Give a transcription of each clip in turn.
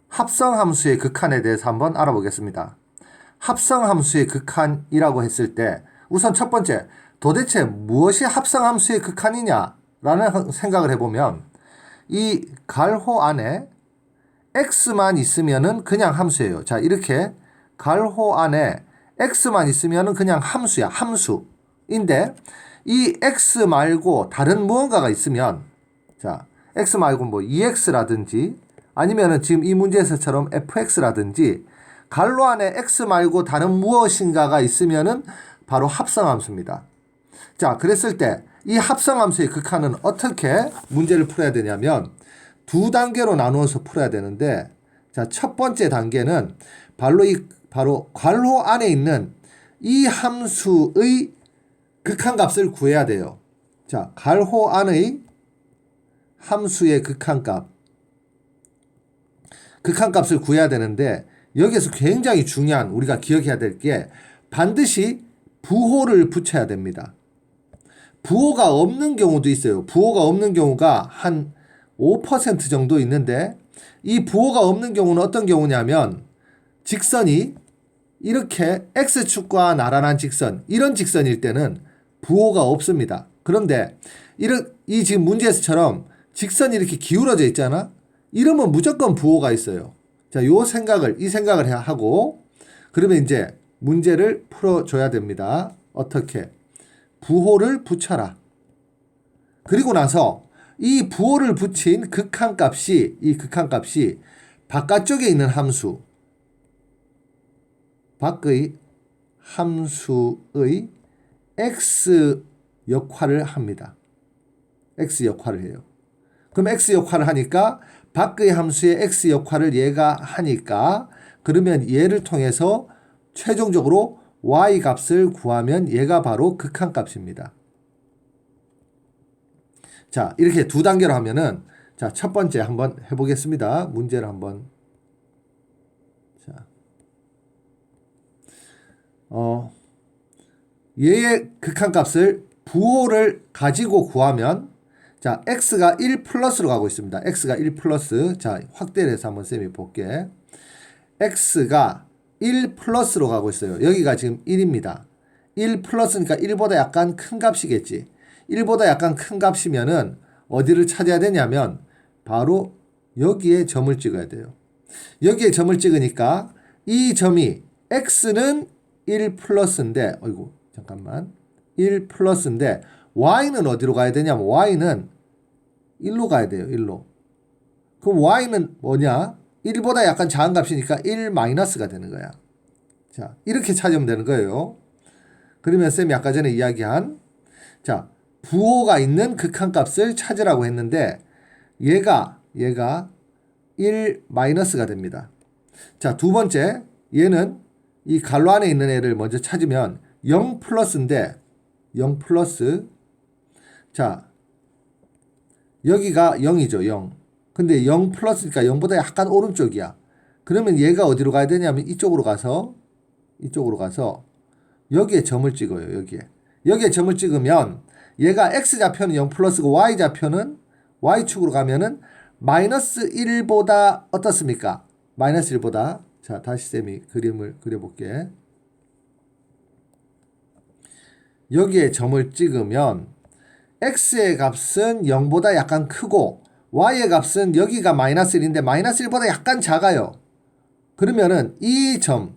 합성함수의 극한에 대해서 한번 알아보겠습니다. 합성함수의 극한이라고 했을 때 우선 첫 번째, 도대체 무엇이 합성함수의 극한이냐라는 생각을 해보면 이 괄호 안에 x만 있으면은 그냥 함수예요. 자, 이렇게 괄호 안에 x만 있으면은 그냥 함수야. 함수인데 이 x 말고 다른 무언가가 있으면, 자, x 말고 뭐 2x라든지 아니면은 지금 이 문제에서처럼 fx라든지 괄호 안에 x 말고 다른 무엇인가가 있으면은 바로 합성함수입니다. 자, 그랬을 때 이 합성함수의 극한은 어떻게 문제를 풀어야 되냐면 두 단계로 나누어서 풀어야 되는데, 자, 첫 번째 단계는 바로 괄호 안에 있는 이 함수의 극한값을 구해야 돼요. 자, 괄호 안의 함수의 극한값을 구해야 되는데, 여기에서 굉장히 중요한 우리가 기억해야 될 게 반드시 부호를 붙여야 됩니다. 부호가 없는 경우도 있어요. 부호가 없는 경우가 한 5% 정도 있는데, 이 부호가 없는 경우는 어떤 경우냐면 직선이 이렇게 x축과 나란한 직선, 이런 직선일 때는 부호가 없습니다. 그런데 이 지금 문제에서처럼 직선이 이렇게 기울어져 있잖아? 이러면 무조건 부호가 있어요. 자, 이 생각을 하고, 그러면 이제 문제를 풀어줘야 됩니다. 어떻게? 부호를 붙여라. 그리고 나서 이 부호를 붙인 이 극한값이 바깥쪽에 있는 밖의 함수의 x 역할을 합니다. x 역할을 해요. 그럼 x 역할을 하니까 밖의 함수의 x 역할을 얘가 하니까, 그러면 얘를 통해서 최종적으로 y 값을 구하면 얘가 바로 극한값입니다. 자, 이렇게 두 단계로 하면은, 자, 첫 번째 한번 해보겠습니다. 문제를 한번. 자, 얘의 극한값을 부호를 가지고 구하면, 자, x가 1 플러스로 가고 있습니다. x가 1 플러스. 자, 확대를 해서 한번 쌤이 볼게. x가 1 플러스로 가고 있어요. 여기가 지금 1입니다. 1 플러스니까 1보다 약간 큰 값이겠지. 1보다 약간 큰 값이면은 어디를 찾아야 되냐면 바로 여기에 점을 찍어야 돼요. 여기에 점을 찍으니까 이 점이 x는 1 플러스인데, 어이구, 잠깐만. 1 플러스인데 y는 어디로 가야 되냐면 y는 1로 가야 돼요. 1로. 그럼 y는 뭐냐? 1보다 약간 작은 값이니까 1 마이너스가 되는 거야. 자, 이렇게 찾으면 되는 거예요. 그러면 쌤이 아까 전에 이야기한, 자, 부호가 있는 극한값을 찾으라고 했는데 얘가 1 마이너스가 됩니다. 자, 두 번째, 얘는 이 괄호 안에 있는 애를 먼저 찾으면 0 플러스인데 0 플러스. 자, 여기가 0이죠. 0. 근데 0 플러스니까 0보다 약간 오른쪽이야. 그러면 얘가 어디로 가야 되냐면 이쪽으로 가서 여기에 점을 찍어요. 여기에 점을 찍으면 얘가 x좌표는 0 플러스고 y좌표는 y축으로 가면은 마이너스 1보다 어떻습니까? 마이너스 1보다. 자, 다시 쌤이 그림을 그려볼게. 여기에 점을 찍으면 x의 값은 0보다 약간 크고 y의 값은 여기가 마이너스 1인데 마이너스 1보다 약간 작아요. 그러면은 이 점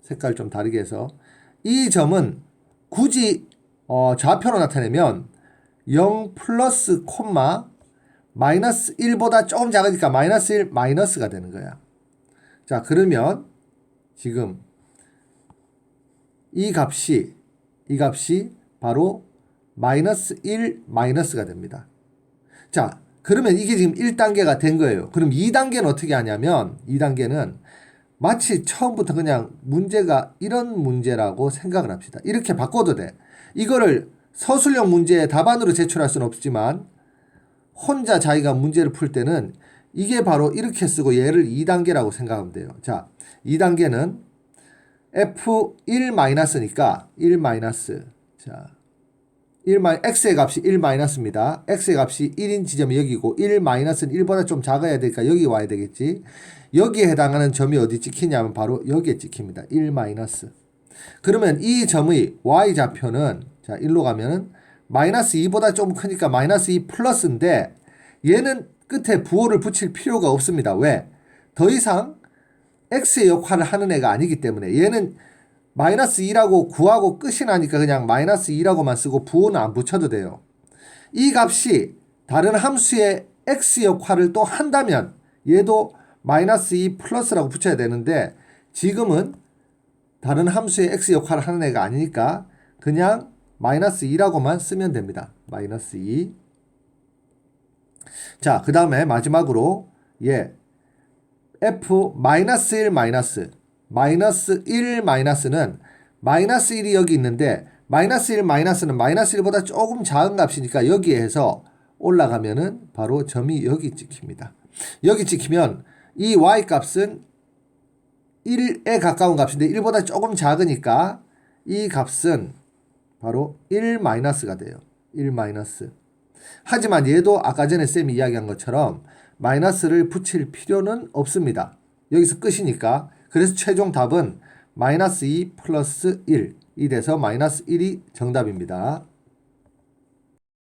색깔 좀 다르게 해서 이 점은 굳이 좌표로 나타내면 0 플러스 콤마 마이너스 1보다 조금 작으니까 마이너스 1 마이너스가 되는 거야. 자, 그러면 지금 이 값이 바로 마이너스 1 마이너스가 됩니다. 자, 그러면 이게 지금 1단계가 된 거예요. 그럼 2단계는 어떻게 하냐면 2단계는 마치 처음부터 그냥 문제가 이런 문제라고 생각을 합시다. 이렇게 바꿔도 돼. 이거를 서술형 문제의 답안으로 제출할 수는 없지만 혼자 자기가 문제를 풀 때는 이게 바로 이렇게 쓰고 얘를 2단계라고 생각하면 돼요. 자, 2단계는 F1 마이너스니까 1 마이너스. 자, x의 값이 1 마이너스입니다. x의 값이 1인 지점이 여기고 1 마이너스는 1보다 좀 작아야 되니까 여기 와야 되겠지. 여기에 해당하는 점이 어디 찍히냐면 바로 여기에 찍힙니다. 1 마이너스. 그러면 이 점의 y좌표는 자 1로 가면은 마이너스 2보다 좀 크니까 마이너스 2 플러스인데 얘는 끝에 부호를 붙일 필요가 없습니다. 왜? 더 이상 x의 역할을 하는 애가 아니기 때문에 얘는 마이너스 2라고 구하고 끝이 나니까 그냥 마이너스 2라고만 쓰고 부호는 안 붙여도 돼요. 이 값이 다른 함수의 x 역할을 또 한다면 얘도 마이너스 2 플러스라고 붙여야 되는데 지금은 다른 함수의 x 역할을 하는 애가 아니니까 그냥 마이너스 2라고만 쓰면 됩니다. 마이너스 2. 자, 그 다음에 마지막으로 f 마이너스 1 마이너스 마이너스 1 마이너스는 마이너스 1이 여기 있는데 마이너스 1 마이너스는 마이너스 1보다 조금 작은 값이니까 여기에 해서 올라가면은 바로 점이 여기 찍힙니다. 여기 찍히면 이 y 값은 1에 가까운 값인데 1보다 조금 작으니까 이 값은 바로 1 마이너스가 돼요. 1 마이너스. 하지만 얘도 아까 전에 쌤이 이야기한 것처럼 마이너스를 붙일 필요는 없습니다. 여기서 끝이니까. 그래서 최종 답은 마이너스 2 플러스 1이 돼서 마이너스 1이 정답입니다.